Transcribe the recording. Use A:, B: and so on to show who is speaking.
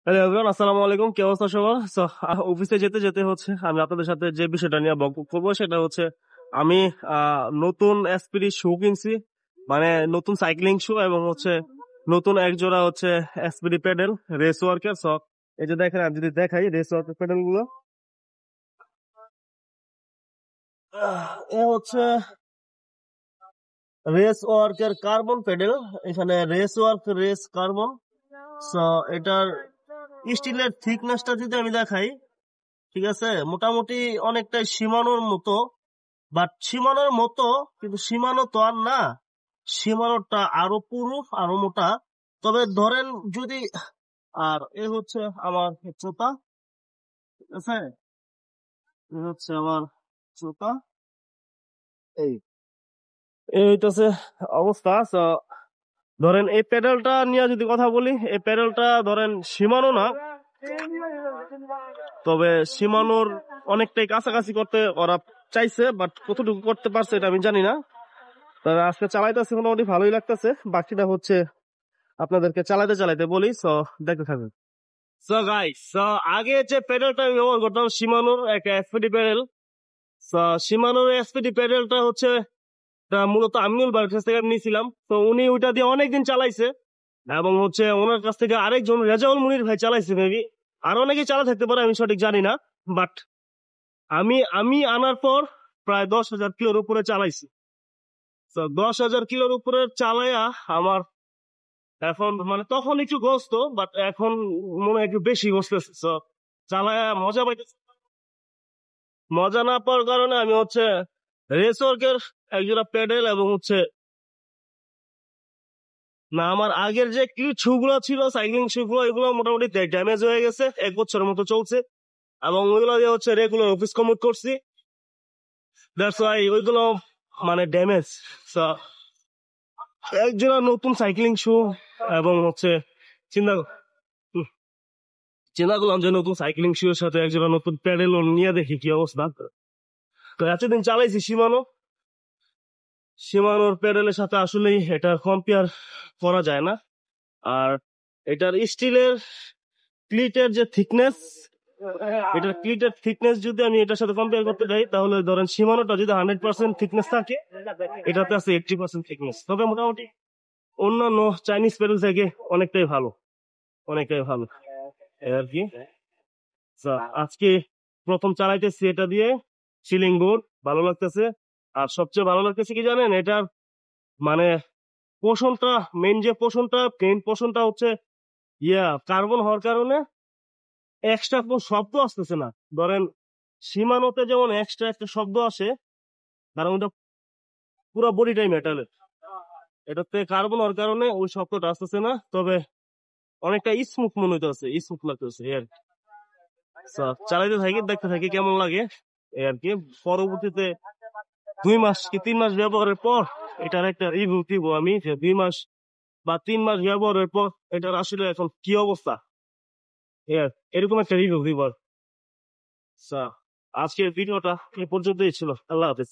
A: Hello everyone, আসসালামু আলাইকুম। কি অবস্থা সবার? অফিসে যেতে যেতে হচ্ছে আমি আপনাদের সাথে যে বিষয়টা নিয়ে বকবক করবো সেটা হচ্ছে আমি নতুন এসপিডি শু কিনছি, মানে নতুন সাইক্লিং শু, এবং হচ্ছে নতুন এক জোড়া হচ্ছে এসপিডি প্যাডেল রেস ওয়ার্কের। এই যে দেখেন, আমি যদি দেখাই রেস ওয়ার্কের প্যাডেল গুলো, এ হচ্ছে রেস ওয়ার্কের কার্বন প্যাডেল। এখানে race work race carbon. So এটার স্টিলের থিকনেসটা যদি আমি দেখাই, ঠিক আছে, মোটামুটি অনেকটাই সীমানোর মতো, বাট সীমানোর মতো কিন্তু সীমানো তো আর না, সীমানোটা আরো পুরু আরো মোটা। তবে ধরেন যদি, আর এ হচ্ছে আমার জুতা, ঠিক আছে, এ হচ্ছে আমার জুতা, এই এই হইতেছে অবস্থা। ধরেন এই প্যাডেলটা নিয়ে যদি কথা বলি, এই প্যাডেলটা ধরেন সীমানো না, তবে সীমানোর অনেকটাই কাছাকাছি করতে ওরা চাইছে, বাট কতটুকু করতে পারছে এটা আমি জানি না। তবে আজকে চালাইতেছে, মোটামুটি ভালোই লাগতেছে। বাকিটা হচ্ছে আপনাদেরকে চালাইতে চালাইতে বলি, দেখতে থাকুন। গাইস, আগে যে প্যাডেলটা আমি ব্যবহার করতাম শিমানোর একটা এসপিডি প্যাডেল। শিমানোর এসপিডি প্যাডেলটা হচ্ছে মূলত আমিনুল ভাইয়ের কাছ থেকে নিয়েছিলাম। তো উনি ওইটা দিয়ে অনেকদিন চালাইছে, এবং হচ্ছে ওনার কাছ থেকে আরেকজন রেজাউল মুনির ভাই চালাইছে মেবি, আর অনেকেই চালা থাকতে পারে, আমি সঠিক জানি না। বাট আমি আমি আনার পর প্রায় 10,000 কিলোর উপরে চালাইছি। 10,000 কিলোর উপরে চালাইয়া আমার এখন মানে তখন একটু গোস্ত, বাট এখন মনে হয় একটু বেশি গোস্তেছে। চালায়া মজা পাইতেছে। মজা না পাওয়ার কারণে আমি হচ্ছে রেসওয়ার্কের একজোড়া প্যাডেল এবং হচ্ছে না, আমার আগের যে কি শু গুলো ছিল, সাইক্লিং শু গুলো, এগুলো মোটামুটি ড্যামেজ হয়ে গেছে, 1 বছরের মতো চলছে, এবং ওইগুলো দিয়ে হচ্ছে রেগুলার অফিস কমিউট করছি। দ্যাটস ওয়াই ওইগুলো মানে ড্যামেজ। একজোড়া নতুন সাইক্লিং শু এবং হচ্ছে চিন্তা চিন্তা করলাম যে নতুন সাইক্লিং শু এর সাথে একজোড়া নতুন প্যাডেল নিয়ে দেখি কি অবস্থা। তো এতদিন চালাইছি সীমানোর প্যাডেলের সাথে আসলেই এটার কম্পেয়ার করা যায় না। আর এটার স্টিলের ক্লিটের যে থিকনেস, এটার ক্লিটের থিকনেস যদি আমি এটার সাথে কম্পেয়ার করতে যাই, তাহলে ধরেন সীমানোটা যদি 100% থিকনেস থাকে, এটাতে আছে 80% থিকনেস। তবে মোটামুটি অন্যান্য চাইনিজ প্যাডেল থেকে অনেকটাই ভালো, অনেকটাই ভালো এই আর কি। আজকে প্রথম চালাইতেছি এটা দিয়ে, সিলিং বোর্ড ভালো লাগতেছে। আর সবচেয়ে ভালো লাগতেছে কি জানেন, এটার মানে পোষণটা, মেইন পোষণটা হচ্ছে কার্বন হওয়ার কারণে এক্সট্রা কোনো শব্দ আসতেছে না। ধরেন সীমানোতে যেমন এক্সট্রা একটা শব্দ আসে, কারণ ওটা পুরো বডিটাই মেটালের, এটাতে কার্বন হওয়ার কারণে ওই শব্দটা আসতেছে না। তবে অনেকটা স্মুথ মনে হইতেছে, স্মুথ লাগতেছে এই আর কি। চালাইতে থাকি, দেখতে থাকি কেমন লাগে এই আর কি। পরবর্তীতে 2 মাস কি 3 মাস ব্যবহারের পর এটার একটা রিভিউ দিব আমি, যে 2 মাস বা 3 মাস ব্যবহারের পর এটার আসলে এখন কি অবস্থা, এরকম একটা রিভিউ দিব। আজকের ভিডিওটা এ পর্যন্তই ছিল। আল্লাহ হাফেজ।